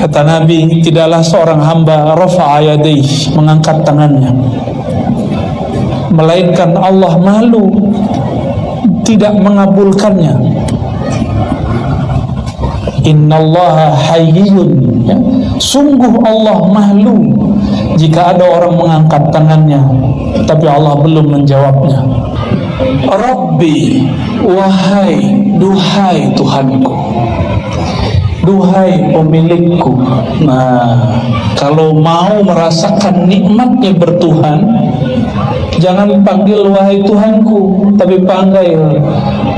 Kata Nabi, tidaklah seorang hamba rafa'a yadayhi, mengangkat tangannya, melainkan Allah malu tidak mengabulkannya. Innallaha hayyun, ya. Sungguh Allah malu jika ada orang mengangkat tangannya tapi Allah belum menjawabnya. Rabbi, wahai, duhai Tuhanku, duhai pemilikku. Nah, kalau mau merasakan nikmatnya bertuhan, jangan panggil wahai Tuhanku, tapi panggil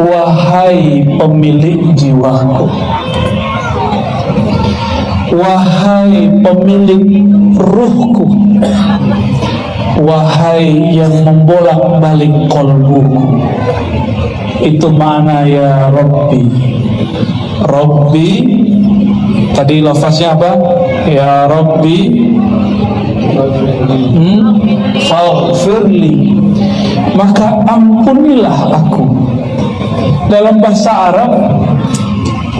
wahai pemilik jiwaku, wahai pemilik ruhku, wahai yang membolak-balik kolbuku. Itu makna ya Rabbi. Rabbi tadi lafaznya apa? Ya Rabbi faghfirli, maka ampunilah aku. Dalam bahasa Arab,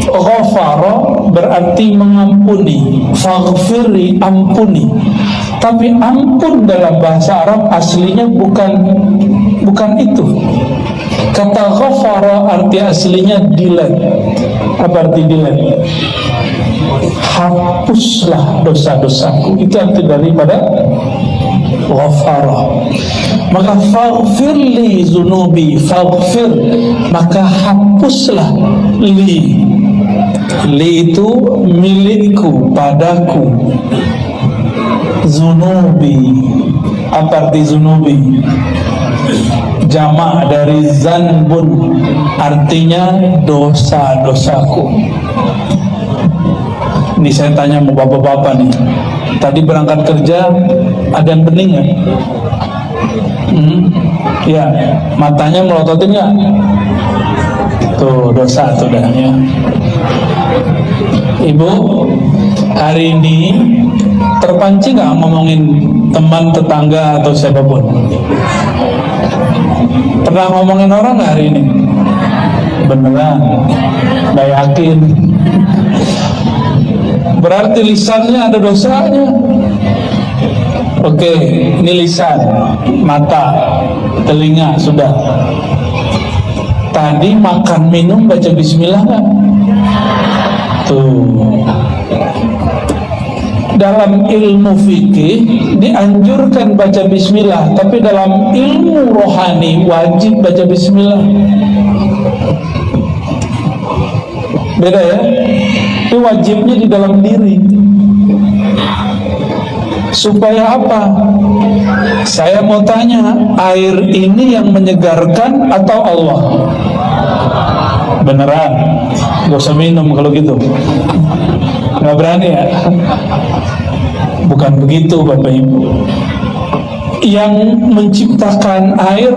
ghafara berarti mengampuni, faghfirli ampuni. Tapi ampun dalam bahasa Arab aslinya bukan itu. Kata ghafara arti aslinya delete. Apa arti delete? Hapuslah dosa-dosaku. Itu arti daripada ghafara. Maka faghfirli zunubi, faghfir, maka hapuslah li. Li itu milikku, padaku. Zunubi, apa arti zunubi? Jamak dari zanbun, artinya dosa-dosaku. Ini saya tanya sama bapak-bapak nih, tadi berangkat kerja ada yang bening nggak? Ya, matanya melototin nggak? Tuh dosa tuh dah ya. Ibu, hari ini terpancing nggak ngomongin teman, tetangga atau siapapun? Pernah ngomongin orang nggak hari ini? Beneran? Nggak yakin? Berarti lisannya ada dosanya. Oke, ini lisan, mata, telinga sudah. Tadi makan minum baca bismillah nggak? Tuh. Dalam ilmu fikih dianjurkan baca bismillah, tapi dalam ilmu rohani wajib baca bismillah. Beda ya? Itu wajibnya di dalam diri. Supaya apa? Saya mau tanya, air ini yang menyegarkan atau Allah? Beneran? Gak usah minum kalau gitu. Gak berani ya? Bukan begitu Bapak Ibu. Yang menciptakan air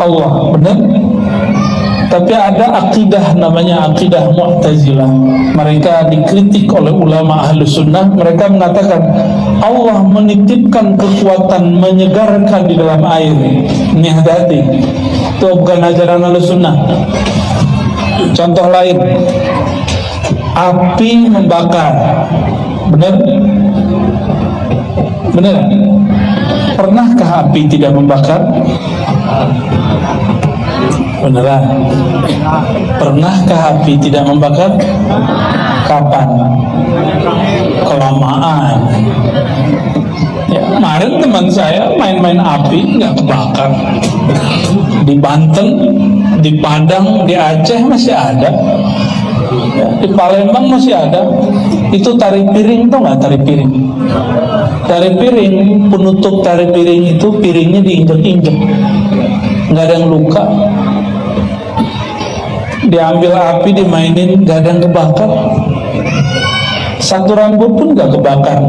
Allah, benar? Tapi ada akidah namanya akidah Mu'tazilah. Mereka dikritik oleh ulama Ahlus Sunnah. Mereka mengatakan Allah menitipkan kekuatan menyegarkan di dalam air. Ini hati-hati, itu bukan ajaran Ahlus Sunnah. Contoh lain, api membakar, benar? Benar? Pernahkah api tidak membakar? Beneran? Pernahkah api tidak membakar? Kapan? Kelamaan. Ya, kemarin teman saya main-main api nggak kebakar. Di Banten, di Padang, di Aceh masih ada. Ya, di Palembang masih ada. Itu tari piring, tau nggak tari piring? Tari piring, penutup tari piring itu piringnya diinjek-injek, nggak ada yang luka. Diambil api, dimainin, nggak ada yang kebakar. Satu rambut pun nggak kebakar.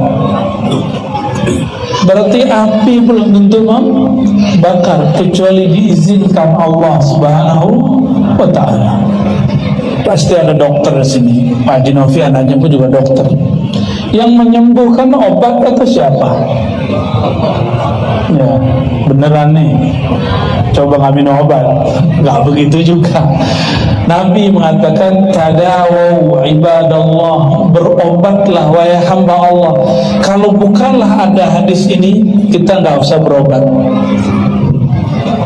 Berarti api belum tentu membakar kecuali diizinkan Allah Subhanahu wa Ta'ala. Pasti ada dokter di sini. Pak Haji Novi anaknya pun juga dokter. Yang menyembuhkan obat atau siapa? Ya, beneran nih. Coba nggak minum obat, nggak begitu juga. Nabi mengatakan, tadawu ibadallah, berobatlah wahai hamba Allah. Kalau bukanlah ada hadis ini, kita nggak usah berobat.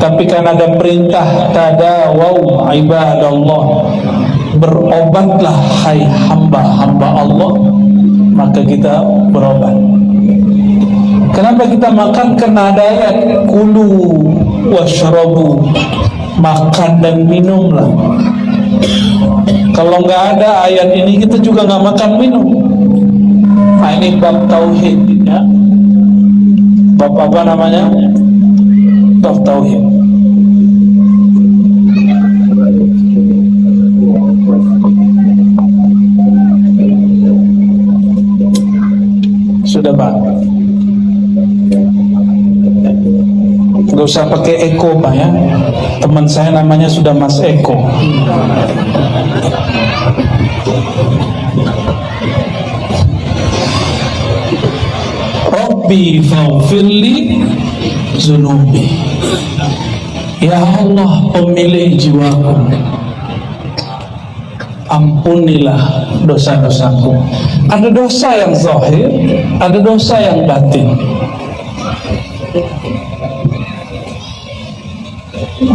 Tapi kan ada perintah, tadawu ibadallah, berobatlah hai hamba-hamba Allah, maka kita berobat. Kenapa kita makan? Karena ada ayat, kulu washrabu, makan dan minumlah. Kalau nggak ada ayat ini, kita juga nggak makan minum. Nah, ini bab tauhid, ya. Bab apa namanya? Bab tauhid. Sudah, Pak? Gak usah pakai Eko, Pak, ya. Teman saya namanya sudah Mas Eko. Rabbi faghfirli zunubi. Ya Allah, pemilik jiwaku, ampunilah dosa-dosaku. Ada dosa yang zahir, ada dosa yang batin.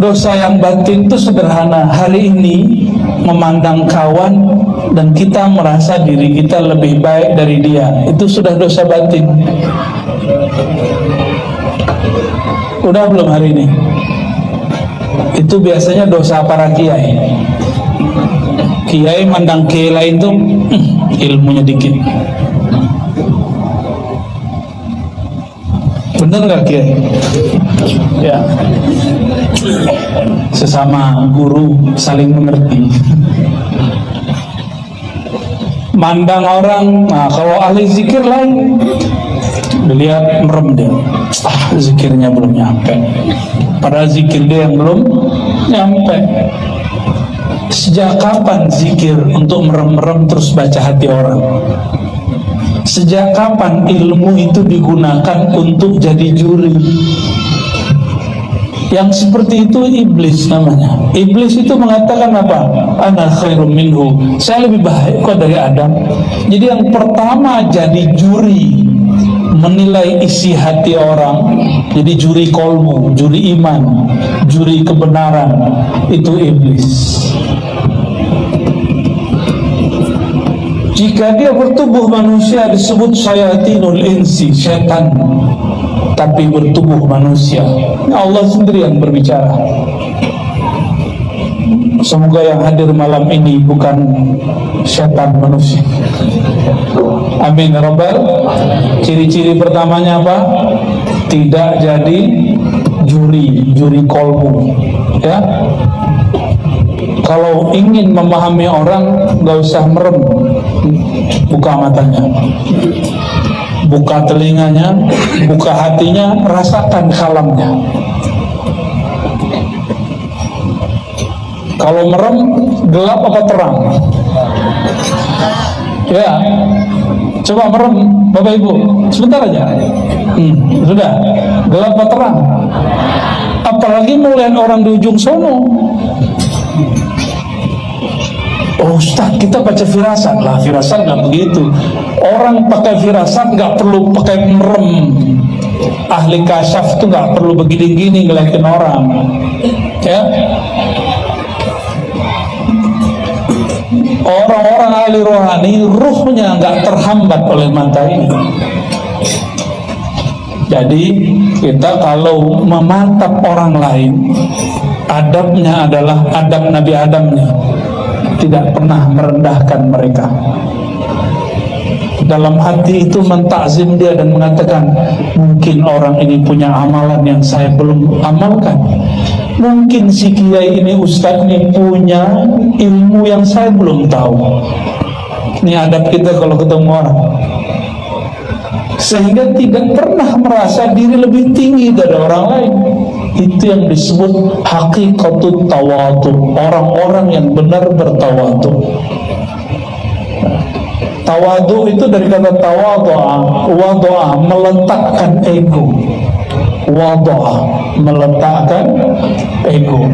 Dosa yang batin itu sederhana. Hari ini memandang kawan dan kita merasa diri kita lebih baik dari dia, itu sudah dosa batin. Udah belum hari ini? Itu biasanya dosa para kiai. Kiai mandang kiai lain tuh ilmunya dikit. Bener gak kiai? Ya, sesama guru saling mengerti. Mandang orang, nah kalau ahli zikir lain, dilihat merem dia, zikirnya belum nyampe. Padahal zikir dia yang belum nyampe. Sejak kapan zikir untuk merem-merem terus baca hati orang? Sejak kapan ilmu itu digunakan untuk jadi juri? Yang seperti itu iblis namanya. Iblis itu mengatakan apa? Ana khairum minhu, saya lebih baik kok dari Adam. Jadi yang pertama jadi juri menilai isi hati orang, jadi juri kolbu, juri iman, juri kebenaran, itu iblis. Jika dia bertubuh manusia disebut syayatinul insi, setan, tapi bertubuh manusia. Allah sendiri yang berbicara. Semoga yang hadir malam ini bukan setan manusia. Amin ya Rabbal. Ciri-ciri pertamanya apa? Tidak jadi juri kolbu, ya. Kalau ingin memahami orang, gak usah merem, buka matanya, buka telinganya, buka hatinya, rasakan kalamnya. Kalau merem, gelap apa terang? Ya, coba merem, Bapak Ibu, sebentar aja. Sudah, gelap apa terang? Apalagi melihat orang di ujung sono. Oh Ustaz, kita baca firasat lah. Firasat nggak begitu. Orang pakai firasat nggak perlu pakai merem. Ahli kasyaf itu nggak perlu begini-gini ngeliatin orang, ya. Orang-orang ahli rohani, ruhnya nggak terhambat oleh mata ini. Jadi kita kalau mematap orang lain, adabnya adalah adab Nabi Adamnya, tidak pernah merendahkan mereka. Dalam hati itu mentakzim dia dan mengatakan, mungkin orang ini punya amalan yang saya belum amalkan. Mungkin si kiai ini, ustaz ini punya ilmu yang saya belum tahu. Ini adab kita kalau ketemu orang. Sehingga tidak pernah merasa diri lebih tinggi dari orang lain. Itu yang disebut hakikatut tawadu. Orang-orang yang benar bertawadu. Tawadu itu dari kata tawadhu'a, wadhu'a, meletakkan ego. Wadhu'a, meletakkan ego,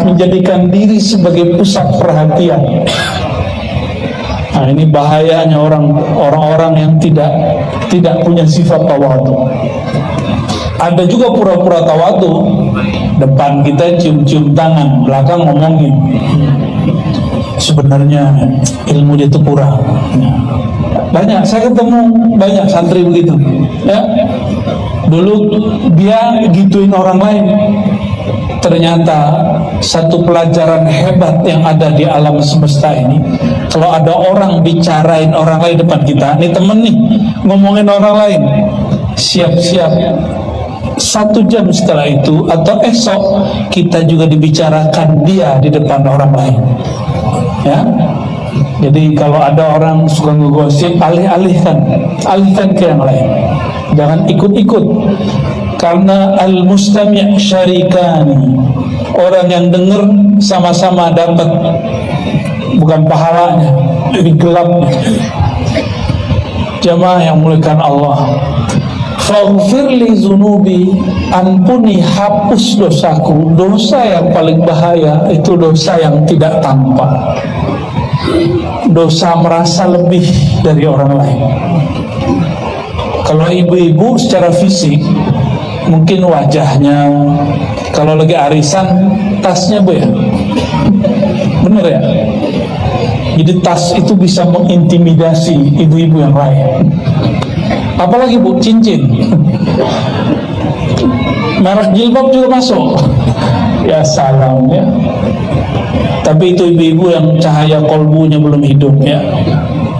menjadikan diri sebagai pusat perhatian. Nah, ini bahayanya orang-orang yang tidak punya sifat tawadhu. Ada juga pura-pura tawadhu, depan kita cium-cium tangan, belakang ngomongin. Sebenarnya ilmu dia itu kurang. Banyak, saya ketemu banyak santri begitu. Ya, dulu dia gituin orang lain. Ternyata satu pelajaran hebat yang ada di alam semesta ini, kalau ada orang bicarain orang lain depan kita, nih temen nih ngomongin orang lain, siap-siap 1 jam setelah itu atau esok kita juga dibicarakan dia di depan orang lain. Ya, jadi kalau ada orang suka ngegosip, alihkan ke yang lain, jangan ikut-ikut. Karena al-mustami' syarikani, orang yang dengar sama-sama dapat, bukan pahalanya, tapi gelapnya. Jamaah yang muliakan Allah, faghfir li zunubi, ampuni, hapus dosaku. Dosa yang paling bahaya itu dosa yang tidak tampak, dosa merasa lebih dari orang lain. Kalau ibu-ibu secara fisik mungkin wajahnya, kalau lagi arisan tasnya Bu ya, bener ya. Jadi tas itu bisa mengintimidasi ibu-ibu yang lain. Apalagi Bu, cincin, merek jilbab juga masuk. Ya salam ya. Tapi itu ibu-ibu yang cahaya kolbunya belum hidup ya.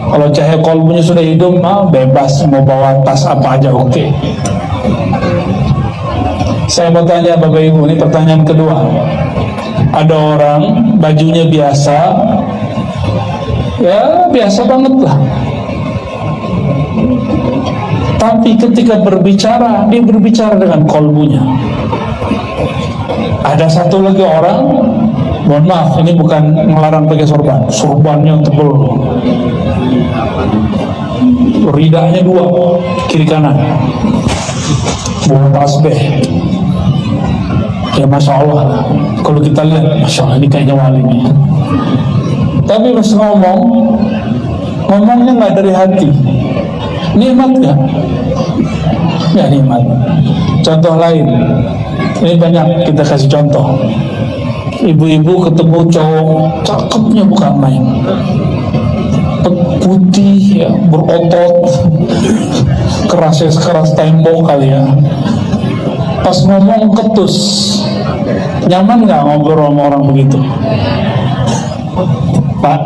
Kalau cahaya kolbunya sudah hidup, bebas mau bawa tas apa aja oke. Saya mau tanya Bapak Ibu, ini pertanyaan kedua. Ada orang bajunya biasa, ya biasa banget lah, tapi ketika berbicara, dia berbicara dengan kolbunya. Ada satu lagi orang, mohon maaf, ini bukan melarang pakai sorban, sorbannya tebel, ridahnya 2 kiri kanan, bawa tasbih. Ya Masya Allah, kalau kita lihat, Masya Allah, ini kayaknya wali nih. Tapi pas ngomongnya nggak dari hati. Nikmat nggak? Ya nikmat. Contoh lain, ini banyak kita kasih contoh. Ibu-ibu ketemu cowok, cakepnya bukan main, putih, ya, berotot, kerasnya sekeras tembok kali ya. Pas ngomong ketus, nyaman nggak ngobrol sama orang begitu? Pak,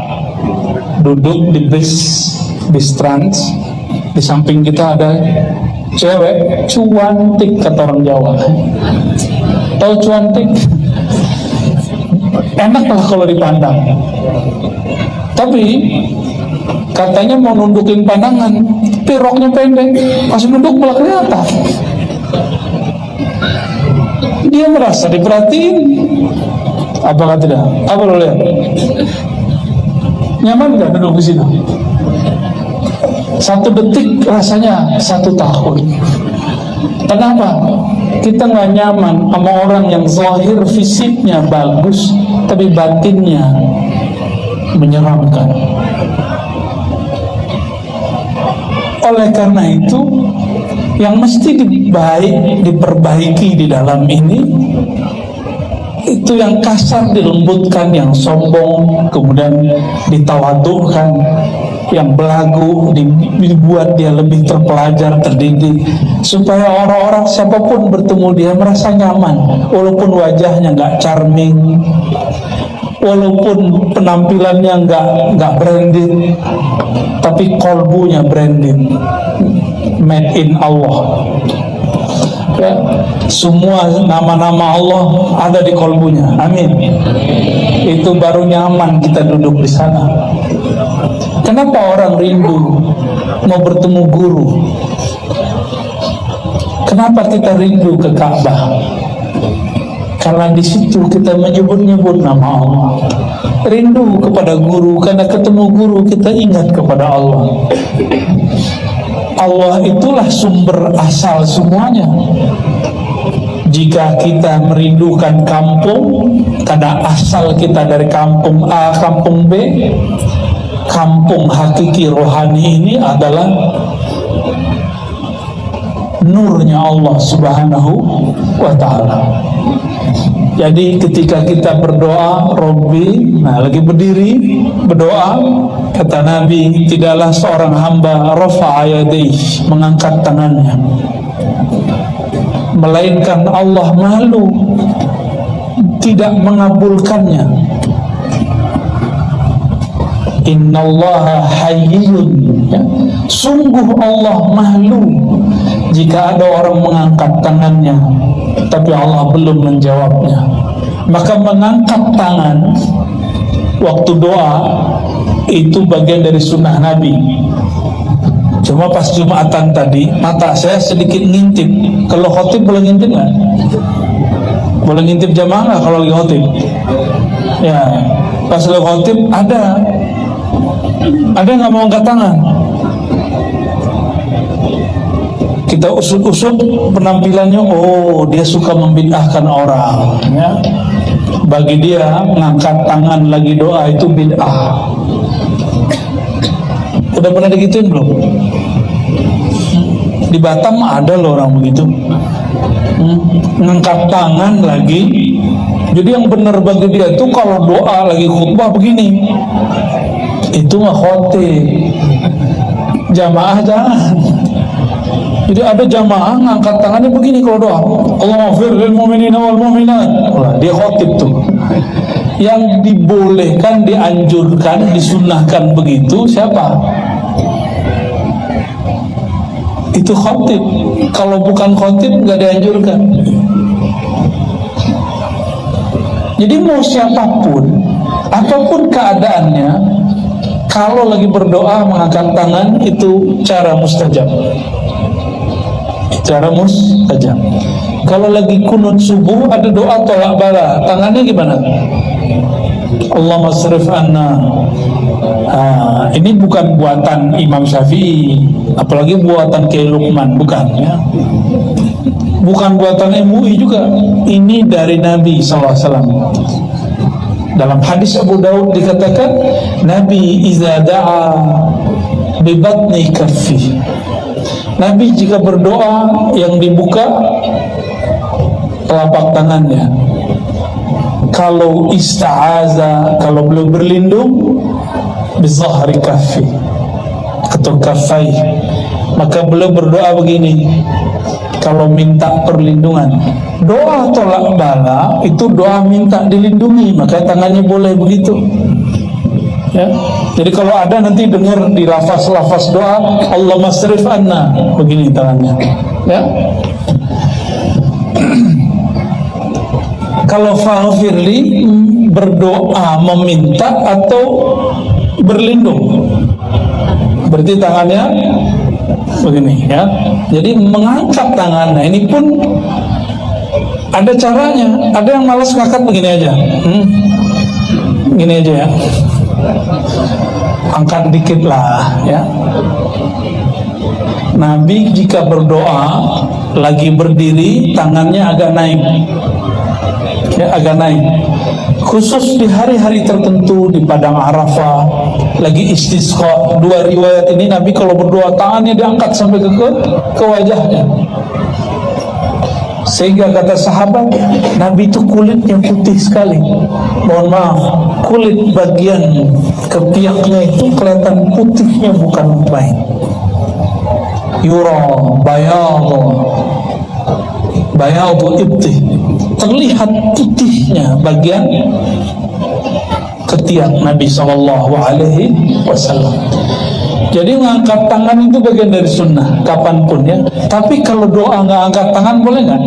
duduk di bis trans, di samping kita ada cewek cuantik, kata orang Jawa. Tahu cuantik? Enak lah kalau dipandang. Tapi katanya mau nundukin pandangan, tapi roknya pendek, pas nunduk malah kelihatan. Dia merasa diperhatiin. Apakah tidak? Apa lo lihat? Nyaman nggak duduk di situ? 1 detik rasanya 1 tahun. Kenapa? Kita nggak nyaman sama orang yang zahir fisiknya bagus, tapi batinnya menyeramkan. Oleh karena itu, yang mesti diperbaiki di dalam ini, itu yang kasar dilembutkan, yang sombong kemudian ditawadukan, yang belagu dibuat dia lebih terpelajar, terdidik, supaya orang-orang siapapun bertemu dia merasa nyaman, walaupun wajahnya nggak charming, walaupun penampilannya nggak branded, tapi kolbunya branded, made in Allah. Ya, semua nama-nama Allah ada di kolbunya. Amin. Itu baru nyaman kita duduk di sana. Kenapa orang rindu mau bertemu guru? Kenapa kita rindu ke Ka'bah? Karena di situ kita menyebut-nyebut nama Allah. rindu kepada guru, karena ketemu guru kita ingat kepada Allah. Allah itulah sumber asal semuanya. Jika kita merindukan kampung, karena asal kita dari kampung A, kampung B, kampung hakiki rohani ini adalah nurnya Allah Subhanahu wa ta'ala. Jadi ketika kita berdoa, Robbi, nah lagi berdiri berdoa, kata Nabi, tidaklah seorang hamba rafa'a yadayhi, mengangkat tangannya, melainkan Allah malu tidak mengabulkannya. Innallaha hayyun, ya. Sungguh Allah malu jika ada orang mengangkat tangannya tapi Allah belum menjawabnya. Maka mengangkat tangan waktu doa itu bagian dari sunnah Nabi. Cuma pas Jumatan tadi mata saya sedikit ngintip. Kalau khotib boleh ngintip nggak? Boleh ngintip jamaah nggak kalau lagi khotib? Ya, pas lagi khotib ada nggak mau angkat tangan? Kita usut-usut penampilannya, oh dia suka membid'ahkan orang, ya. Bagi dia mengangkat tangan lagi doa itu bid'ah. Udah pernah digituin belum? Di Batam ada loh orang begitu, ngangkat tangan lagi. Jadi yang benar bagi dia itu kalau doa lagi khutbah begini, itu mah khotib. Jamaah jangan. Jadi ada jamaah ngangkat tangannya begini kalau doa, Allahumma fir lil mu'minina wal mu'minat. Dia khotib tuh. Yang dibolehkan, dianjurkan, disunnahkan begitu siapa? Itu khotib. Kalau bukan khotib nggak dianjurkan. Jadi mau siapapun, apapun keadaannya, kalau lagi berdoa mengangkat tangan itu cara mustajab. Cara mustajab. Kalau lagi kunut subuh ada doa tolak bala, tangannya gimana? Allahumma srif anna. Ini bukan buatan Imam Syafi'i, apalagi buatan Kiai Luqman, bukan, ya. Bukan buatan MUI juga. Ini dari Nabi SAW. Dalam hadis Abu Daud dikatakan, Nabi iza da'a bi batni kaffi. Nabi jika berdoa yang dibuka telapak tangannya. Kalau ista'aza, kalau beliau berlindung, bizahri kaffi atau kaffai, maka beliau berdoa begini. Kalau minta perlindungan, doa tolak bala itu doa minta dilindungi, maka tangannya boleh begitu. Ya. Jadi kalau ada nanti dengar di lafaz-lafaz doa Allahumma srif anna, begini tangannya, ya. Kalau faghfirli berdoa meminta atau berlindung, berarti tangannya begini, ya. Jadi mengangkat tangan. Nah, ini pun ada caranya. Ada yang malas ngangkat begini aja, gini aja, ya. Angkat dikit lah, ya. Nabi jika berdoa lagi berdiri tangannya agak naik, ya, agak naik. Khusus di hari-hari tertentu di padang Arafah lagi istisqa, dua riwayat ini Nabi kalau berdoa tangannya diangkat sampai ke wajahnya. Sehingga kata sahabat, Nabi itu kulitnya putih sekali. Mohon maaf, kulit bagian ketiaknya itu kelihatan putihnya bukan main. Yura bayadu ibtih, terlihat putihnya bagian ketiak Nabi SAW. Jadi mengangkat tangan itu bagian dari sunnah kapanpun, ya. Tapi kalau doa nggak angkat tangan boleh nggak?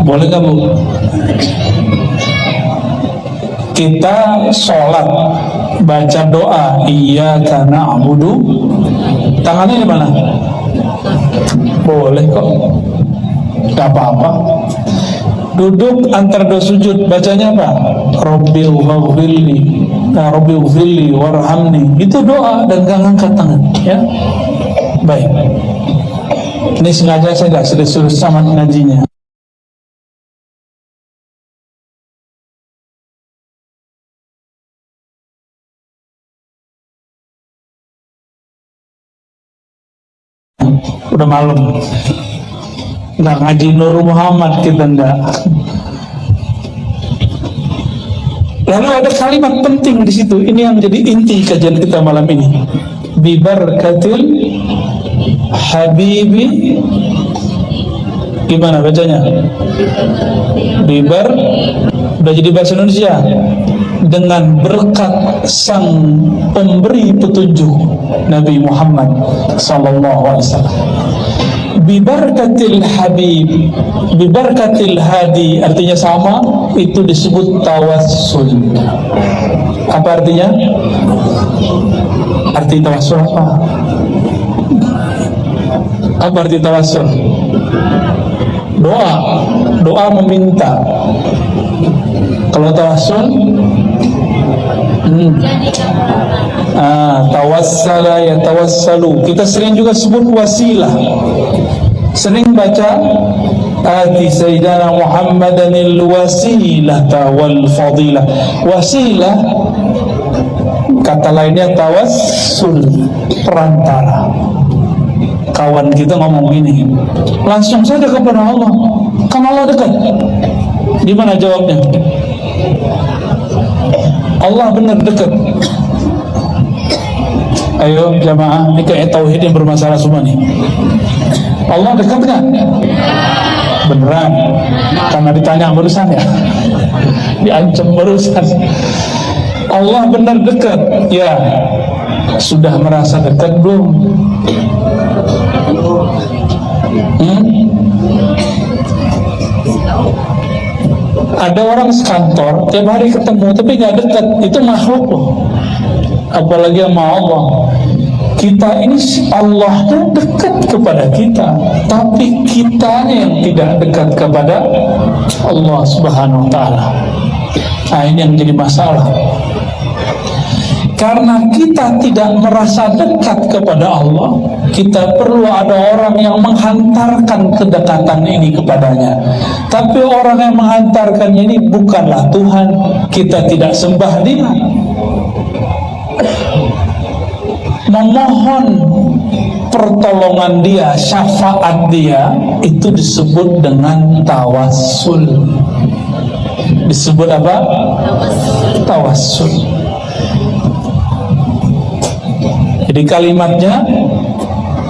Boleh nggak, Bu? Kita sholat baca doa iyyaka na'budu, tangannya di mana? Boleh kok, nggak apa-apa. Duduk antar dua sujud bacanya apa? Rabbighfirli warhamni. Itu doa dan gak ngangkat tangan, ya. Baik. Ini sengaja saya gak serius-serius sama ngajinya. Udah malam, nggak ngaji Nur Muhammad kita nggak. Lalu ada kalimat penting di situ. Ini yang jadi inti kajian kita malam ini. Bibarkatil Habibi, gimana bacanya? Udah jadi bahasa Indonesia. Dengan berkat sang pemberi petunjuk Nabi Muhammad sallallahu alaihi wasallam. Bibarkatil Habib, bibarkatil Hadi, artinya sama, itu disebut tawassul. Apa artinya? Arti tawassul apa? Apa arti tawassul? Doa meminta. Kalau tawassul, tawassala ya tawassalu. Kita sering juga sebut wasilah. Sering baca ati sayyidina Muhammadanil wasilata wal fadilah. Wasilah, kata lainnya tawassul, perantara. Kawan kita ngomong gini, langsung saja kepada Allah, kan Allah dekat. Gimana jawabnya? Allah benar dekat. Ayo jamaah, ini kayak tauhid yang bermasalah semua nih. Allah dekat nggak? Beneran? Karena ditanya barusan ya, diancam barusan. Allah benar dekat. Ya, sudah merasa dekat belum? Ada orang sekantor tiap hari ketemu tapi nggak dekat, itu makhluk loh. Apalagi sama Allah. Kita ini Allahnya dekat kepada kita, tapi kitanya yang tidak dekat kepada Allah Subhanahu wa ta'ala. Nah, ini yang jadi masalah. Karena kita tidak merasa dekat kepada Allah, kita perlu ada orang yang menghantarkan kedekatan ini kepadanya. Tapi orang yang menghantarkannya ini bukanlah Tuhan. Kita tidak sembah Dia. Memohon pertolongan Dia, syafaat Dia, itu disebut dengan tawassul. Disebut apa? Tawassul. Jadi kalimatnya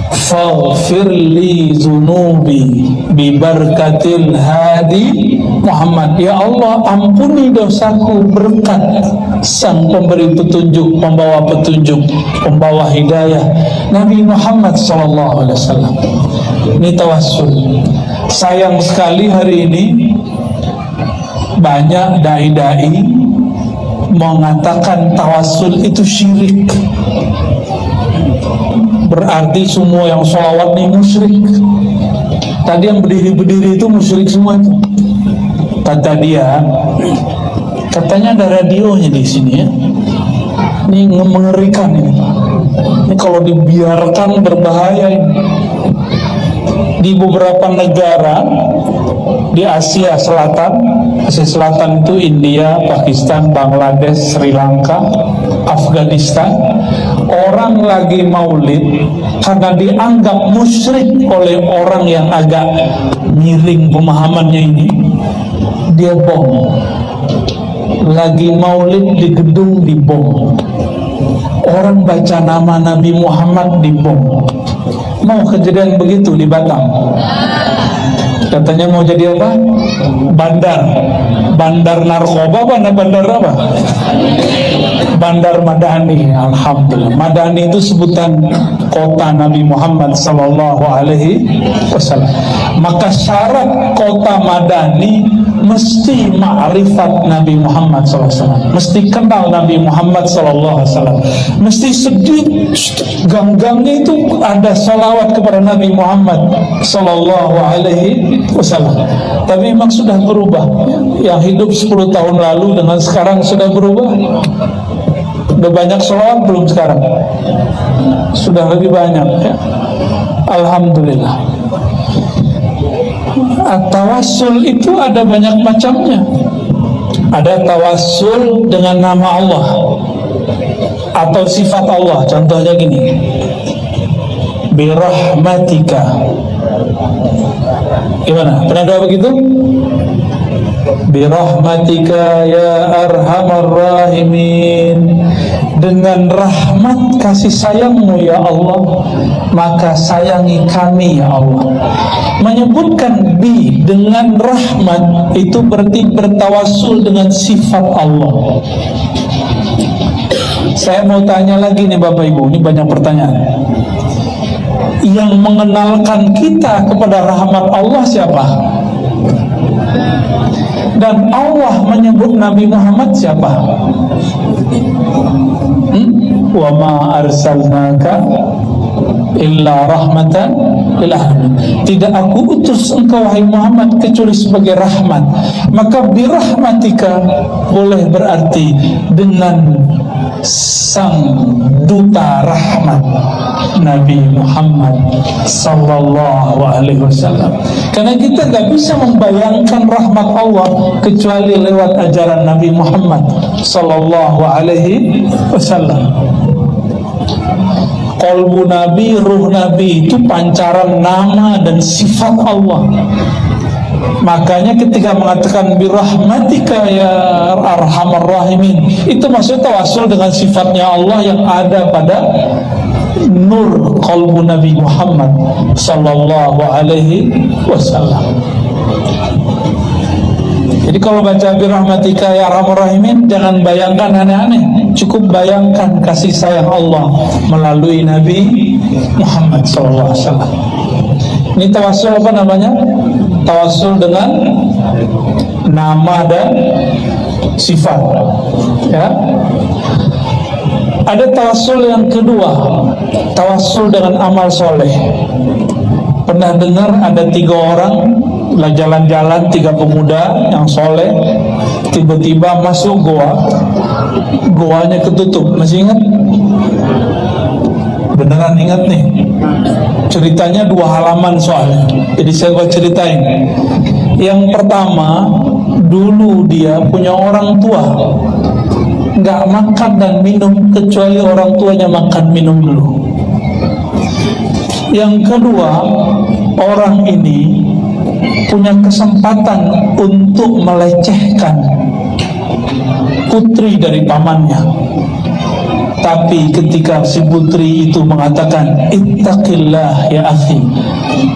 faghfirli zunubi bibarkatil hadi Muhammad. Ya Allah, ampuni dosaku berkat sang pemberi petunjuk, pembawa petunjuk, pembawa hidayah, Nabi Muhammad sallallahu alaihi wasallam. Ini tawassul. Sayang sekali hari ini banyak dai-dai mengatakan tawassul itu syirik. Berarti semua yang sholawat ini musyrik. Tadi yang berdiri-berdiri itu musyrik semua itu. Kata dia, katanya ada radionya di sini ya. Ini mengerikan ini. Ini kalau dibiarkan berbahaya ini. Di beberapa negara di Asia Selatan itu India, Pakistan, Bangladesh, Sri Lanka, Afghanistan, orang lagi maulid karena dianggap musyrik oleh orang yang agak miring pemahamannya ini, dia bom. Lagi maulid di gedung dibom. Orang baca nama Nabi Muhammad dibom. Mau kejadian begitu di Batam? Katanya mau jadi apa? Bandar narkoba apa? Bandar apa? Bandar Madani. Alhamdulillah. Madani itu sebutan kota Nabi Muhammad sallallahu alaihi wasallam. Maka syarat kota Madani mesti ma'rifat Nabi Muhammad SAW, mesti kenal Nabi Muhammad SAW, mesti sedih gang-gangnya itu ada salawat kepada Nabi Muhammad SAW. Tapi memang sudah berubah. Yang hidup 10 tahun lalu dengan sekarang sudah berubah. Udah banyak salawat belum sekarang? Sudah lebih banyak ya? Alhamdulillah. Tawassul itu ada banyak macamnya. Ada tawassul dengan nama Allah atau sifat Allah. Contohnya gini, birahmatika. Gimana? Pernah doa begitu? Birahmatika ya arhamar rahimin. Dengan rahmat kasih sayangmu ya Allah, maka sayangi kami ya Allah. Menyebutkan bi dengan rahmat itu berarti bertawassul dengan sifat Allah. Saya mau tanya lagi nih Bapak Ibu, ini banyak pertanyaan. Yang mengenalkan kita kepada rahmat Allah siapa? Dan Allah menyebut Nabi Muhammad siapa? Wa ma arsalnaka illa rahmatan lil alamin. Tidak aku utus engkau wahai Muhammad kecuali sebagai rahmat. Maka birahmatika boleh berarti dengan sang duta rahmat Nabi Muhammad sallallahu alaihi wasallam. Karena kita nggak bisa membayangkan rahmat Allah kecuali lewat ajaran Nabi Muhammad sallallahu alaihi wasallam. Qalbu Nabi, ruh Nabi itu pancaran nama dan sifat Allah. Makanya ketika mengatakan birahmatika ya arhamar rahimin, itu maksudnya tawassul dengan sifatnya Allah yang ada pada nur qalbu Nabi Muhammad sallallahu alaihi wasallam. Jadi kalau baca birahmatika ya arhamar rahimin, jangan bayangkan aneh-aneh, cukup bayangkan kasih sayang Allah melalui Nabi Muhammad sallallahu alaihi wasallam. Ini tawassul apa namanya? Tawassul dengan nama dan sifat. Ya. Ada tawassul yang kedua, tawassul dengan amal soleh. Pernah dengar ada 3 orang jalan-jalan, 3 pemuda yang soleh, tiba-tiba masuk goa, goanya ketutup. Masih ingat? Beneran ingat nih. Ceritanya 2 halaman soalnya, jadi saya buat ceritain. Yang pertama, dulu dia punya orang tua, nggak makan dan minum kecuali orang tuanya makan minum dulu. Yang kedua, orang ini punya kesempatan untuk melecehkan putri dari pamannya. Tapi ketika si putri itu mengatakan ittaqillah ya akhi,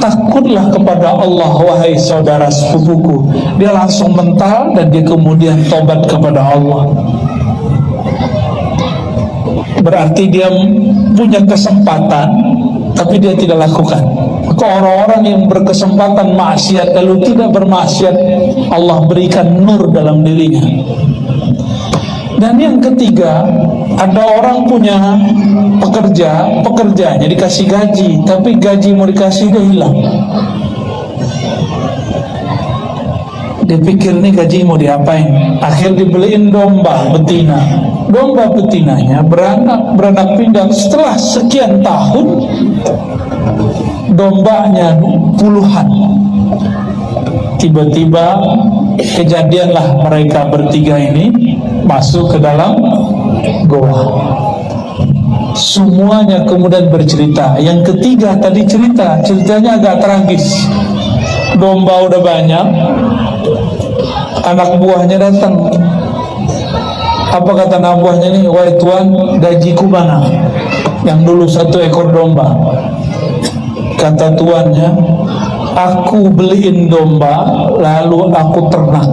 takutlah kepada Allah wahai saudara sepupuku, dia langsung mental dan dia kemudian tobat kepada Allah. Berarti dia punya kesempatan tapi dia tidak lakukan. Maka orang-orang yang berkesempatan maksiat lalu tidak bermaksiat, Allah berikan nur dalam dirinya. Dan yang ketiga, ada orang punya pekerjanya dikasih gaji, tapi gaji mau dikasih dia hilang. Dia pikir nih gaji mau diapain, akhir dibeliin domba betina. Domba betinanya beranak pindah. Setelah sekian tahun, dombanya puluhan. Tiba-tiba kejadianlah mereka bertiga ini masuk ke dalam goa. Semuanya kemudian bercerita. Yang ketiga tadi ceritanya agak tragis. Domba udah banyak, anak buahnya datang. Apa kata anak buahnya nih? Wahai Tuan, gajiku mana? Yang dulu 1 ekor domba. Kata tuannya, aku beliin domba lalu aku ternak.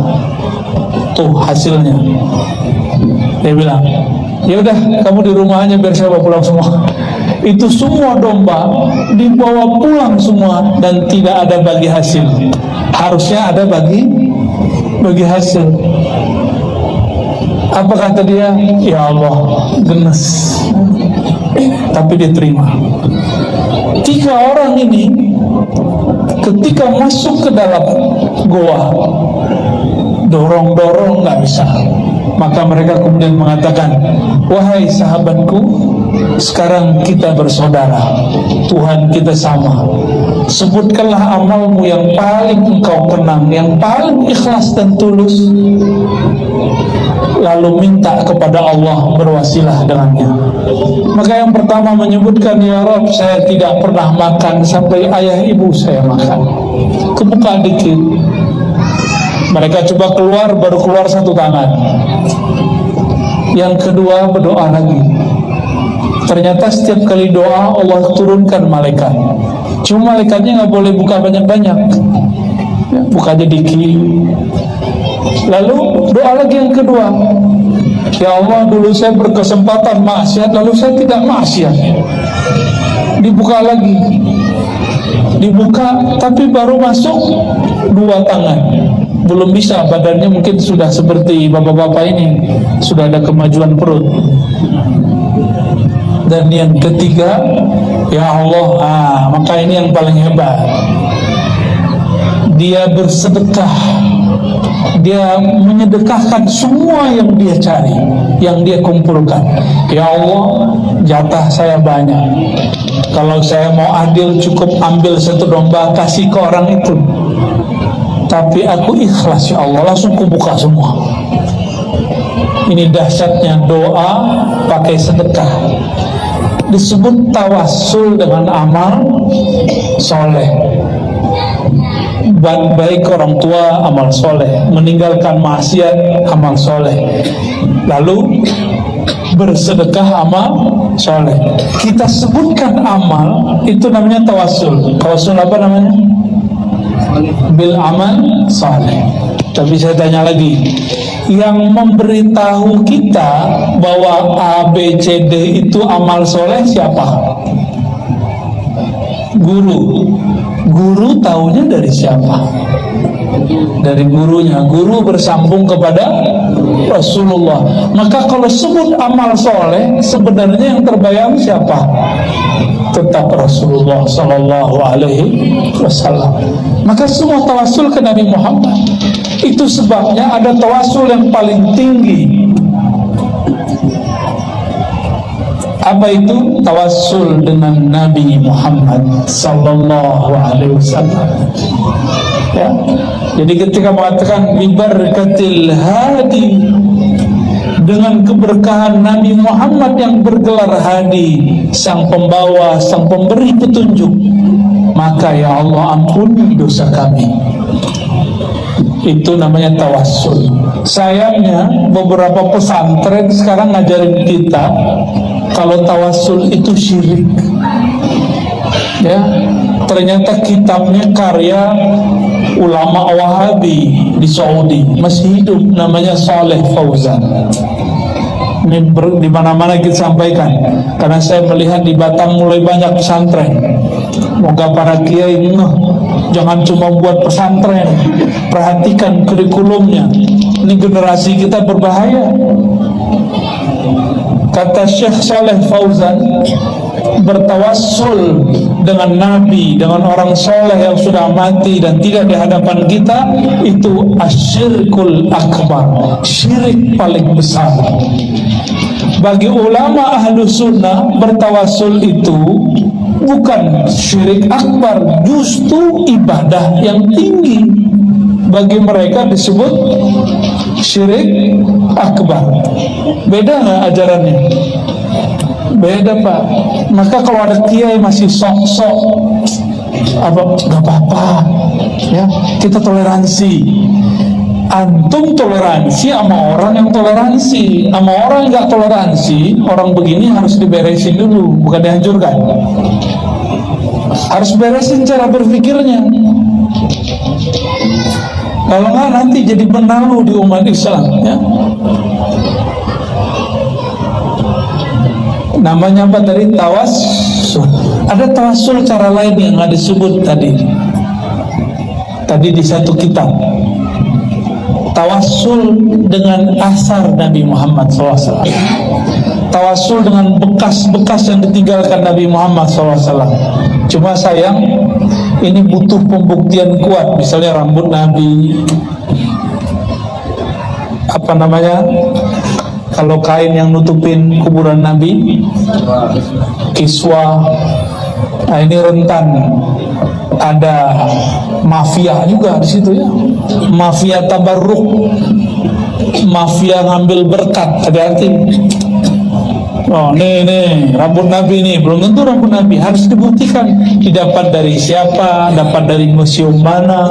Tuh hasilnya. Dia bilang, ya udah kamu di rumah aja biar saya bawa pulang semua. Itu semua domba dibawa pulang semua dan tidak ada bagi hasil. Harusnya ada bagi bagi hasil. Apa kata dia? Ya Allah, gemes. Tapi diterima. 3 orang ini ketika masuk ke dalam goa, dorong-dorong nggak bisa. Maka mereka kemudian mengatakan, wahai sahabatku, sekarang kita bersaudara, Tuhan kita sama. Sebutkanlah amalmu yang paling engkau kenang, yang paling ikhlas dan tulus, lalu minta kepada Allah berwasilah dengannya. Maka yang pertama menyebutkan, ya Rabb, saya tidak pernah makan sampai ayah ibu saya makan. Kebuka dikit. Mereka coba keluar, baru keluar 1 tangan. Yang kedua berdoa lagi. Ternyata setiap kali doa Allah turunkan malaikat. Cuma malaikatnya nggak boleh buka banyak-banyak, buka aja dikit. Lalu doa lagi yang kedua, ya Allah, dulu saya berkesempatan maksiat, lalu saya tidak maksiat. Dibuka lagi, dibuka, tapi baru masuk 2 tangan. Belum bisa, badannya mungkin sudah seperti bapak-bapak ini, sudah ada kemajuan perut. Dan yang ketiga, ya Allah, maka ini yang paling hebat. Dia bersedekah, dia menyedekahkan semua yang dia cari, yang dia kumpulkan. Ya Allah, jatah saya banyak. Kalau saya mau adil, cukup ambil 1 domba, kasih ke orang itu. Tapi aku ikhlas, ya Allah, langsung kubuka semua. Ini dahsyatnya doa pakai sedekah. Disebut tawassul dengan amal soleh. Baik orang tua, amal soleh. Meninggalkan maksiat, amal soleh. Lalu bersedekah, amal soleh. Kita sebutkan amal, itu namanya tawassul. Tawassul apa namanya? Bil amal soleh. Tapi saya tanya lagi, yang memberitahu kita bahwa A, B, C, D itu amal soleh siapa? Guru. Guru taunya dari siapa? Dari gurunya. Guru bersambung kepada Rasulullah. Maka kalau sebut amal soleh, sebenarnya yang terbayang siapa? Tetap Rasulullah Sallallahu Alaihi Wasallam. Maka semua tawasul ke Nabi Muhammad. Itu sebabnya ada tawasul yang paling tinggi. Apa itu? Tawasul dengan Nabi Muhammad Sallallahu Alaihi Wasallam. Ya. Jadi ketika mengatakan bibarakatil hadi, dengan keberkahan Nabi Muhammad yang bergelar hadi, sang pembawa, sang pemberi petunjuk, maka ya Allah ampuni dosa kami. Itu namanya tawassul. Sayangnya beberapa pesantren sekarang ngajarin kita kalau tawassul itu syirik. Ya, ternyata kitabnya karya ulama Wahabi di Saudi, masih hidup, namanya Saleh Fauzan. Ini di mana-mana kita sampaikan, karena saya melihat di Batam mulai banyak pesantren. Moga para kiai jangan cuma buat pesantren, perhatikan kurikulumnya. Ini generasi kita berbahaya. Kata Syekh Saleh Fauzan, bertawassul dengan Nabi, dengan orang soleh yang sudah mati dan tidak di hadapan kita, itu asyirkul akbar, syirik paling besar. Bagi ulama ahlu sunnah, bertawassul itu bukan syirik akbar, justru ibadah yang tinggi. Bagi mereka disebut syirik akbar. Beda nggak ajarannya? Beda, Pak. Maka kalau ada kiai masih sok-sok nggak apa-apa, ya, kita toleransi. Antum toleransi sama orang yang toleransi. Sama orang yang nggak toleransi, orang begini harus diberesin dulu, bukan dihancurkan. Harus beresin cara berpikirnya. Kalau nggak nanti jadi benalu di umat Islam, ya. Namanya apa tadi? Tawassul. Ada tawassul cara lain yang nggak disebut tadi di satu kitab. Tawassul dengan asar Nabi Muhammad SAW, tawassul dengan bekas-bekas yang ditinggalkan Nabi Muhammad SAW. Cuma sayang, ini butuh pembuktian kuat. Misalnya rambut Nabi, apa namanya, kalau kain yang nutupin kuburan Nabi, kiswa. Nah ini rentan, ada mafia juga di situ ya, mafia tabarruk, mafia ngambil berkat. Hati-hati. Oh nih rambut Nabi nih, belum tentu rambut Nabi, harus dibuktikan didapat dari siapa, dapat dari museum mana.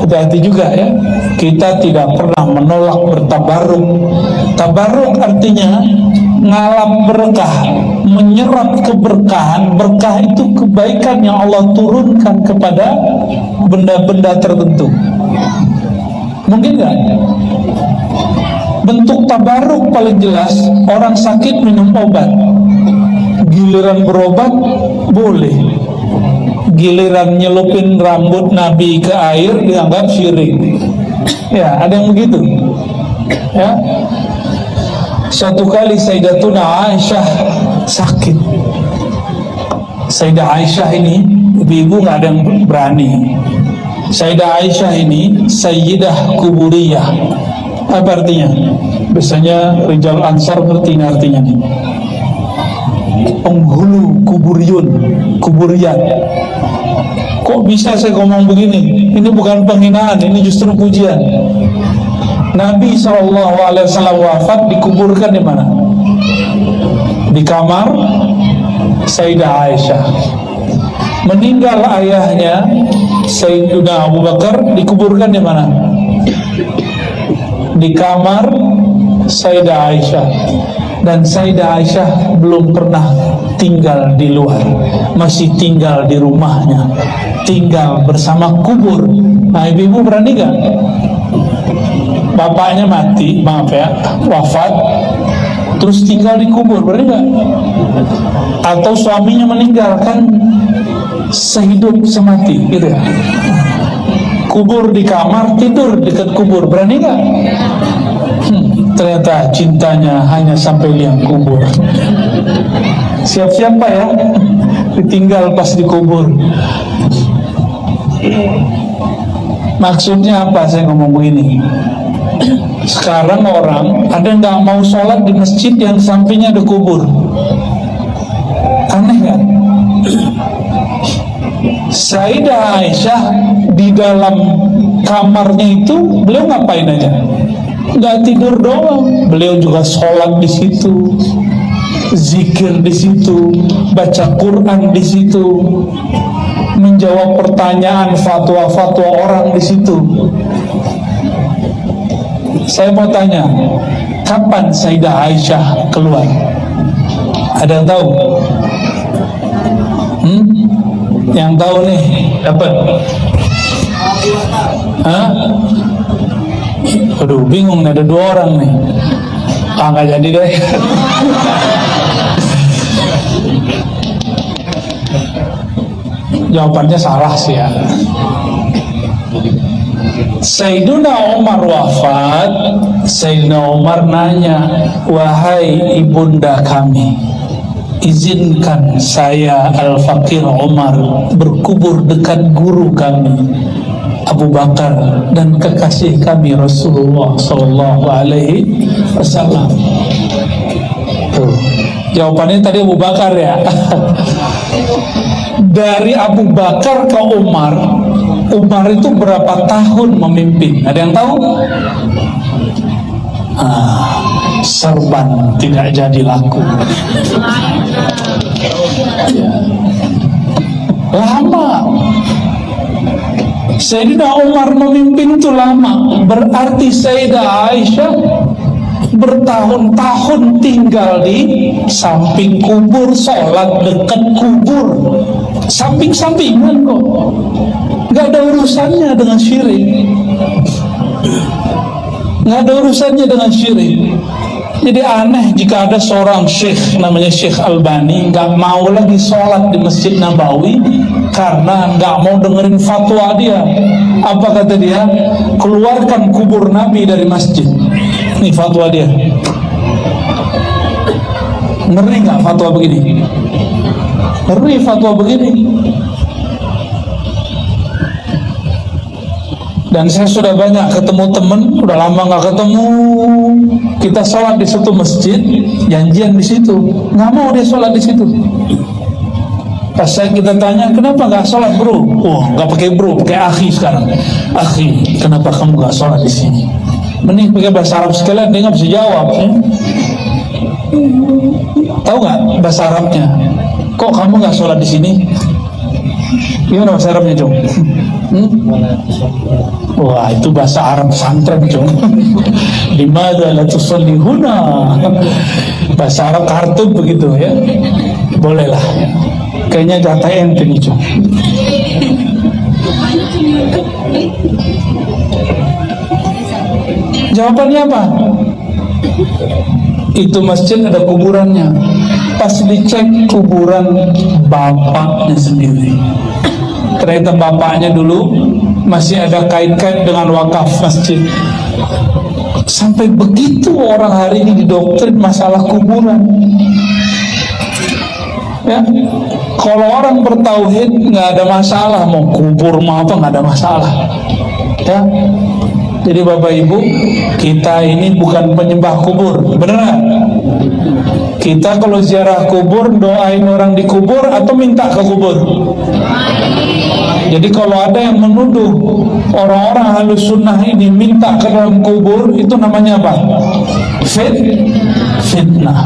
Hati-hati juga ya, kita tidak pernah menolak bertabaruk. Tabaruk artinya ngalap berkah, menyerap keberkahan. Berkah itu kebaikan yang Allah turunkan kepada benda-benda tertentu. Mungkin nggak? Bentuk tabaruk paling jelas, orang sakit minum obat, giliran berobat boleh, giliran nyelupin rambut Nabi ke air dianggap syirik. Ya, ada yang begitu. Ya. Suatu kali Sayyidatuna Aisyah sakit. Sayyidah Aisyah ini, ibu-ibu nggak ada yang berani. Sayyidah Aisyah ini Sayyidah Kuburiyah. Apa artinya? Biasanya Rijal Ansar ngerti artinya nih. Penghulu kuburiyun, kuburiyat. Kok bisa saya ngomong begini? Ini bukan penghinaan, ini justru pujian. Nabi SAW wafat, dikuburkan di mana? Di kamar Sayyidah Aisyah. Meninggal ayahnya Sayyidina Abu Bakar, dikuburkan di mana? Di kamar Sayyidah Aisyah. Dan Sayyidah Aisyah belum pernah tinggal di luar, masih tinggal di rumahnya, tinggal bersama kubur. Nah ibu-ibu berani gak? Bapaknya mati, maaf ya, wafat, terus tinggal di kubur, berani gak? Atau suaminya meninggal, kan sehidup semati gitu ya. Kubur di kamar, tidur dekat kubur, berani gak? Ternyata cintanya hanya sampai liang kubur. Siap-siap Pak ya, ditinggal pas di kubur. Maksudnya apa saya ngomong begini? Sekarang orang ada nggak mau sholat di masjid yang sampingnya ada kubur? Aneh kan? Sayyidah Aisyah di dalam kamarnya itu beliau ngapain aja? Nggak tidur doang, beliau juga sholat di situ, zikir di situ, baca Quran di situ, menjawab pertanyaan fatwa-fatwa orang di situ. Saya mau tanya, kapan Sayyidah Aisyah keluar? Ada yang tahu? Yang tahu nih, dapat? Hah? Aduh, bingung nih, ada 2 orang nih. Nggak jadi deh. Jawabannya salah sih ya. Sayyidina Umar wafat, Sayyidina Umar nanya, wahai ibunda kami, izinkan saya Al-Fakir Umar berkubur dekat guru kami Abu Bakar dan kekasih kami Rasulullah Sallallahu Alaihi Wasallam. Jawabannya tadi Abu Bakar ya. Dari Abu Bakar ke Umar, Umar itu berapa tahun memimpin? Ada yang tahu? Serban tidak jadi laku. Lama. Sayyidina Umar memimpin itu lama. Berarti Sayyidah Aisyah bertahun-tahun tinggal di samping kubur, sholat dekat kubur, samping-sampingan kok. Gak ada urusannya dengan syirik. Gak ada urusannya dengan syirik. Jadi aneh jika ada seorang syekh namanya Syekh Albani gak mau lagi sholat di Masjid Nabawi karena nggak mau dengerin fatwa dia. Apa kata dia? Keluarkan kubur Nabi dari masjid. Ini fatwa dia. Ngeri nggak fatwa begini? Ngeri fatwa begini. Dan saya sudah banyak ketemu temen, udah lama nggak ketemu. Kita sholat di satu masjid, janjian di situ, nggak mau dia sholat di situ. Pas kita tanya, kenapa nggak sholat bro? Oh, nggak pakai bro, pakai akhi sekarang. Akhi, kenapa kamu nggak sholat di sini? Mending pakai bahasa Arab sekalian, dia nggak bisa jawab. Ya? Tahu nggak bahasa Arabnya? Kok kamu nggak sholat di sini? Gimana bahasa Arabnya, Jom? Wah, itu bahasa Arab pesantren, Jom. Dimana la tusalli huna? Bahasa Arab kartun begitu ya. Bolehlah. Kayaknya jatah ente nih, Jom. Jawabannya apa? Itu masjid ada kuburannya. Pas dicek kuburan bapaknya sendiri. Ternyata bapaknya dulu masih ada kait-kait dengan wakaf masjid. Sampai begitu orang hari ini didoktrin masalah kuburan. Ya, kalau orang bertauhid nggak ada masalah, mau kubur mau apa nggak ada masalah. Ya, jadi Bapak Ibu, kita ini bukan penyembah kubur, benar nggak? Kita kalau ziarah kubur doain orang di kubur atau minta ke kubur. Jadi kalau ada yang menuduh orang-orang Ahlus Sunnah ini minta ke dalam kubur, itu namanya apa? Fitnah.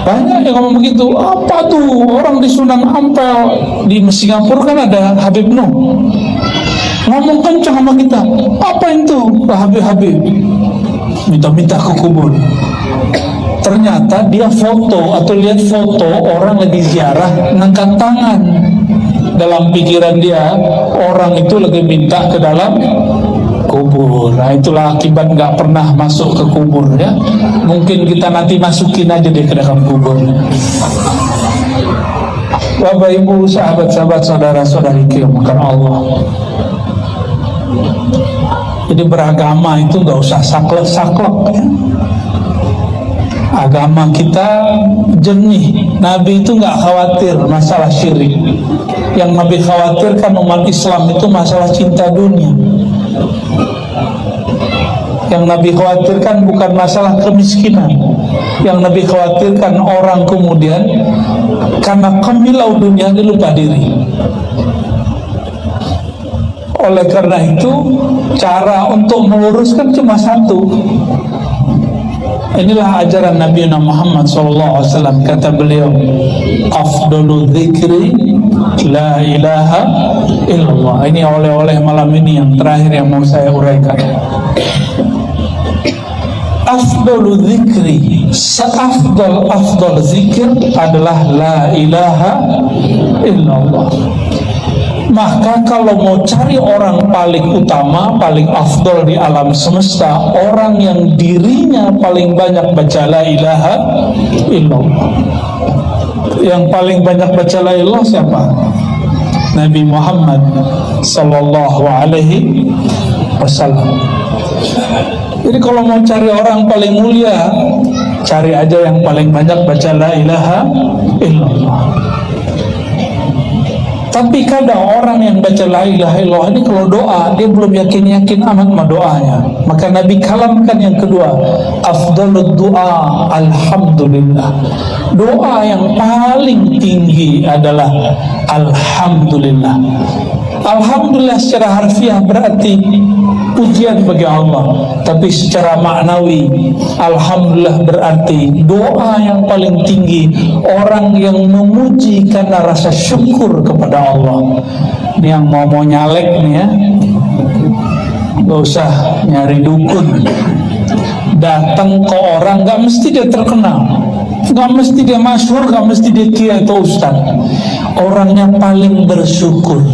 Banyak yang ngomong begitu. Apa tuh orang di Sunan Ampel di Singapura kan ada Habib Nuh, ngomong kencang sama kita. Apa itu Habib minta-minta ke kubur. Ternyata dia foto atau lihat foto orang lagi ziarah ngangkat tangan. Dalam pikiran dia orang itu lagi minta ke dalam kubur. Nah, itulah akibat nggak pernah masuk ke kubur ya. Mungkin kita nanti masukin aja deh ke dalam kuburnya. Bapak Ibu, sahabat-sahabat, saudara-saudari kiramakan Allah. Jadi beragama itu nggak usah saklek-saklek ya. Agama kita jernih. Nabi itu nggak khawatir masalah syirik. Yang Nabi khawatirkan umat Islam itu masalah cinta dunia. Yang Nabi khawatirkan bukan masalah kemiskinan. Yang Nabi khawatirkan orang kemudian karena kemilau dunia dia lupa diri. Oleh karena itu cara untuk meluruskan cuma satu. Inilah ajaran Nabi Muhammad SAW. Kata beliau, afdalu dzikri la ilaha illallah. Ini oleh-oleh malam ini yang terakhir yang mau saya uraikan. Afdalu dzikri, seafdal zikir adalah la ilaha illallah. Maka kalau mau cari orang paling utama, paling afdol di alam semesta, orang yang dirinya paling banyak baca la ilaha illallah. Yang paling banyak baca la ilaha siapa? Nabi Muhammad sallallahu alaihi wasallam. Jadi kalau mau cari orang paling mulia, cari aja yang paling banyak baca la ilaha illallah. Tapi kadang orang yang baca la ilaha illallah ini kalau doa dia belum yakin-yakin amat sama doanya. Maka Nabi kalamkan yang kedua, afdalud doa alhamdulillah. Doa yang paling tinggi adalah alhamdulillah. Alhamdulillah secara harfiah berarti pujian bagi Allah, tapi secara maknawi alhamdulillah berarti doa yang paling tinggi, orang yang memuji karena rasa syukur kepada Allah. Ini yang mau nyalek nih ya, gak usah nyari dukun, datang ke orang gak mesti dia terkenal, gak mesti dia masyhur, gak mesti dia kiai atau ustaz. Orangnya paling bersyukur,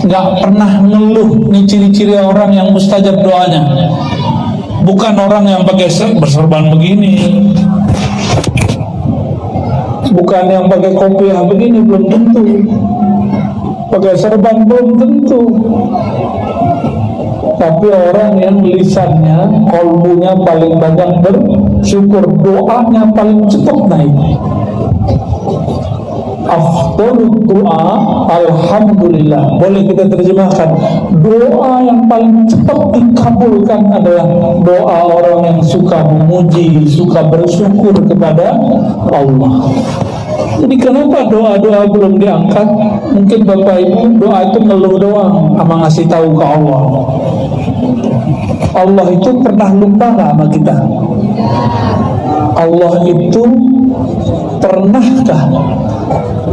gak pernah ngeluh. Ini ciri-ciri orang yang mustajab doanya. Bukan orang yang pakai berserban begini, Bukan yang pakai kopiah begini, belum tentu. Pakai serban belum tentu. Tapi orang yang lisannya, kolbunya paling banyak bersyukur, doanya paling cepat naik. Afdhalud doa alhamdulillah. Boleh kita terjemahkan, doa yang paling cepat dikabulkan adalah doa orang yang suka memuji, suka bersyukur kepada Allah. Jadi kenapa doa-doa belum diangkat? Mungkin Bapak Ibu doa itu ngeluh doang, sama ngasih tahu ke Allah. Allah itu pernah lupa gak sama kita? Allah itu pernahkah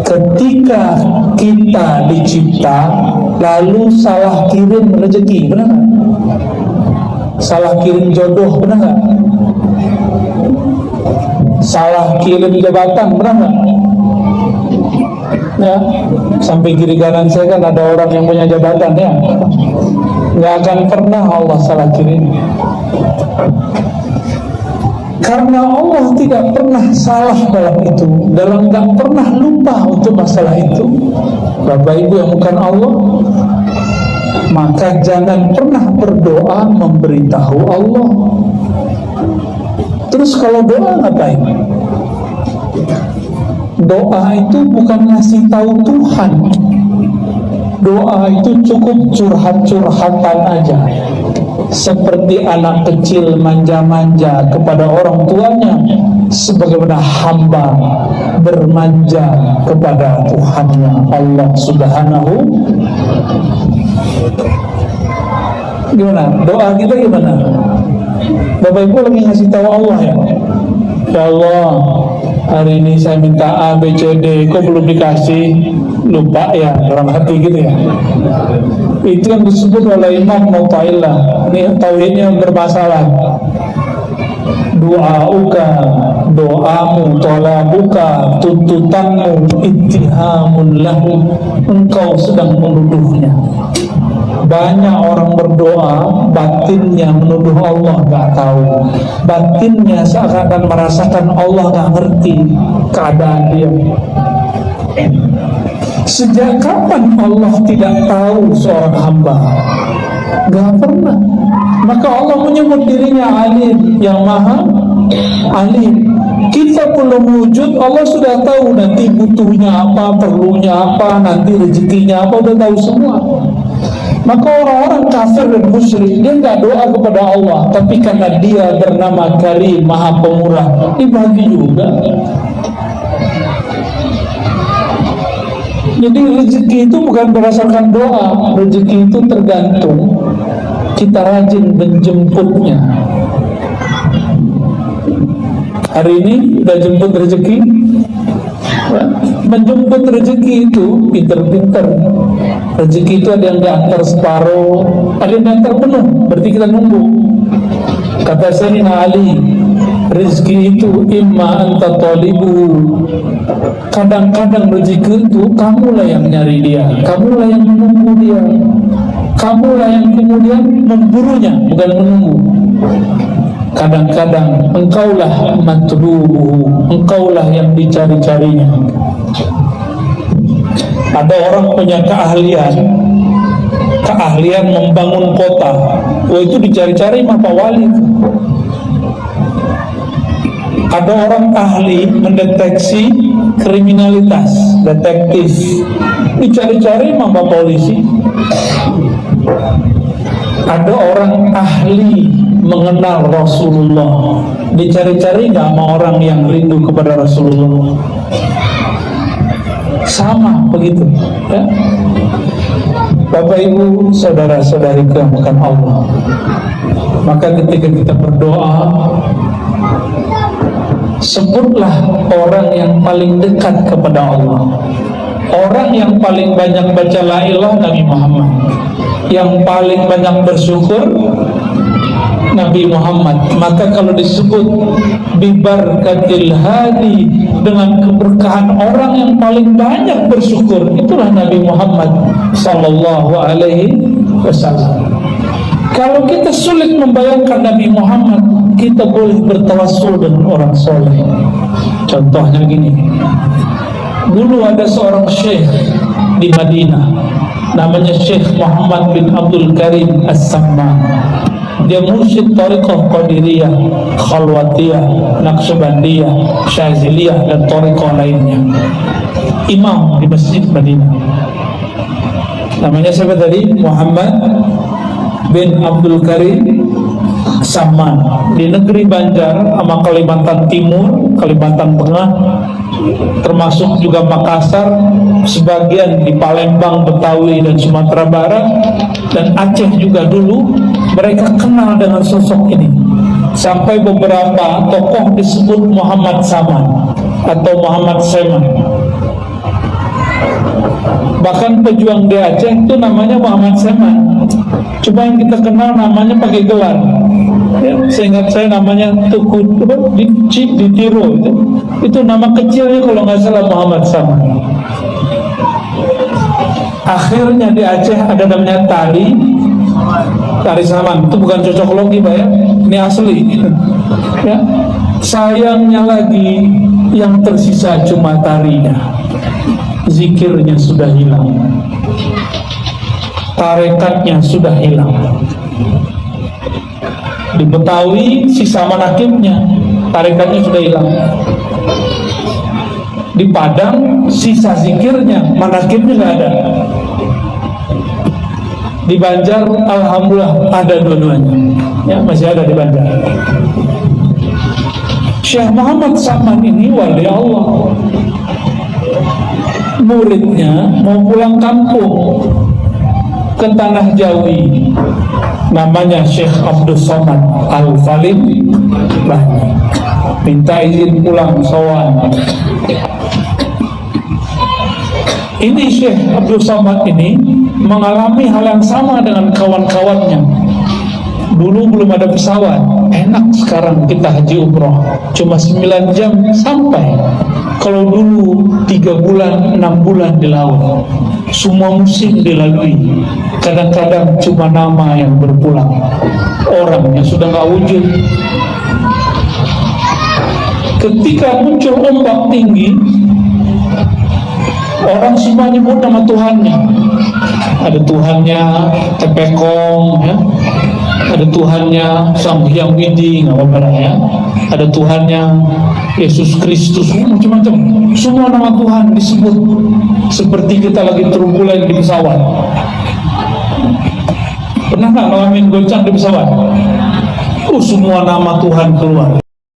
ketika kita dicipta lalu salah kirim rezeki, benar gak? Salah kirim jodoh, benar gak? Salah kirim jabatan, benar gak? Ya, sampai kiri kanan saya kan ada orang yang punya jabatan, ya. Nggak akan pernah Allah salah kirim. Karena Allah tidak pernah salah dalam itu, dalam nggak pernah lupa untuk masalah itu. Bapak Ibu yang bukan Allah, maka jangan pernah berdoa memberitahu Allah. Terus kalau doa ngapain? Doa itu bukan ngasih tahu Tuhan. Doa itu cukup curhat-curhatan aja. Seperti anak kecil manja-manja kepada orang tuanya, sebagaimana hamba bermanja kepada Tuhannya, Allah Subhanahu. Gimana? Doa kita gimana? Bapak Ibu lagi ngasih tahu Allah, ya. Ya Allah, hari ini saya minta A, B, C, D, kok belum dikasih? Lupa ya, dalam hati gitu ya. Itu yang disebut oleh Imam Mu'ta'ilah. Ini tauhidnya bermasalah. Doa'uka, doamu, tolabuka, tuntutanmu, ittihamun lahu, engkau sedang menuduhnya. Banyak orang berdoa, batinnya menuduh Allah, gak tahu. Batinnya seakan-akan merasakan Allah gak ngerti keadaan dia. Sejak kapan Allah tidak tahu seorang hamba? Gak pernah. Maka Allah menyebut dirinya Alim, yang maha alim. Kita belum wujud, Allah sudah tahu nanti butuhnya apa, perlunya apa, nanti rezekinya apa, udah tahu semua. Maka orang-orang kafir dan musyrik, dia nggak doa kepada Allah, tapi karena dia bernama Karim, maha pemurah, dibagi juga. Jadi rezeki itu bukan berdasarkan doa, rezeki itu tergantung kita rajin menjemputnya. Hari ini udah jemput rezeki. Menjemput rezeki itu pinter-pinter. Rezeki itu ada yang diantar separuh, ada yang diantar penuh, berarti kita nunggu. Kata Sayyidina Ali, rezeki itu imma anta talibu. Kadang-kadang rezeki itu kamulah yang nyari dia, kamulah yang menunggu dia, kamulah yang kemudian memburunya, bukan menunggu. Kadang-kadang engkaulah matlubuhu, engkaulah yang dicari-carinya. Ada orang punya keahlian membangun kota, itu dicari-cari mah Pak Wali. Ada orang ahli mendeteksi kriminalitas, detektif, dicari-cari mah Pak Polisi. Ada orang ahli mengenal Rasulullah, dicari-cari nggak sama orang yang rindu kepada Rasulullah. Sama begitu, ya. Bapak Ibu, saudara-saudari yang bukan Allah, maka ketika kita berdoa, sebutlah orang yang paling dekat kepada Allah. Orang yang paling banyak baca la ilaha Nabi Muhammad, yang paling banyak bersyukur Nabi Muhammad. Maka kalau disebut bibarkatil hadi, dengan keberkahan orang yang paling banyak bersyukur, itulah Nabi Muhammad sallallahu alaihi wasallam. Kalau kita sulit membayangkan Nabi Muhammad, kita boleh bertawassul dengan orang soleh. Contohnya gini, dulu ada seorang syekh di Madinah, namanya Syekh Muhammad bin Abdul Karim As-Samman. Dia mursyid Thariqah Qadiriyah, Khalwatiyah, Naqsyabandiyah, Syaziliyah, dan Thariqah lainnya. Imam di Masjid Madinah. Namanya siapa tadi? Muhammad bin Abdul Karim Samman. Di negeri Banjar sama Kalimantan Timur, Kalimantan Tengah, termasuk juga Makassar, sebagian di Palembang, Betawi, dan Sumatera Barat, dan Aceh juga dulu, mereka kenal dengan sosok ini. Sampai beberapa tokoh disebut Muhammad Saman atau Muhammad Seman. Bahkan pejuang di Aceh itu namanya Muhammad Seman. Cuma yang kita kenal namanya pakai gelar. Ya, seingat saya namanya Tuku di Tiro itu nama kecilnya kalau nggak salah Muhammad Saman. Akhirnya di Aceh ada namanya Tari Saman. Itu bukan cocok logi, Pak ya. Ini asli. Ya. Sayangnya lagi yang tersisa cuma tarinya. Zikirnya sudah hilang, tarekatnya sudah hilang. Di Betawi sisa manakibnya, tarekatnya sudah hilang. Di Padang sisa zikirnya, manakibnya nggak ada. Di Banjar alhamdulillah ada dua-duanya, ya masih ada di Banjar. Syekh Muhammad Saman ini wali Allah. Muridnya mau pulang kampung ke tanah Jawi, namanya Syekh Abdul Somad Al-Falim Bahni, minta izin pulang sowan. Ini Syekh Abdul Somad ini mengalami hal yang sama dengan kawan-kawannya. Dulu belum ada pesawat, enak sekarang kita haji umroh cuma 9 jam sampai. Kalau dulu 3 bulan, 6 bulan di laut, semua musim dilalui. Kadang-kadang cuma nama yang berpulang, orangnya sudah gak wujud. Ketika muncul ombak tinggi, orang semua nyebut nama Tuhannya. Ada Tuhannya Tepekong, ya. Ada Tuhannya Sang Hyang Widi, nggak apa-apa ya. Ada Tuhannya Yesus Kristus, macam-macam. Semua nama Tuhan disebut seperti kita lagi turbulen di pesawat. Pernah nggak ngalamin goncang di pesawat? Semua nama Tuhan keluar.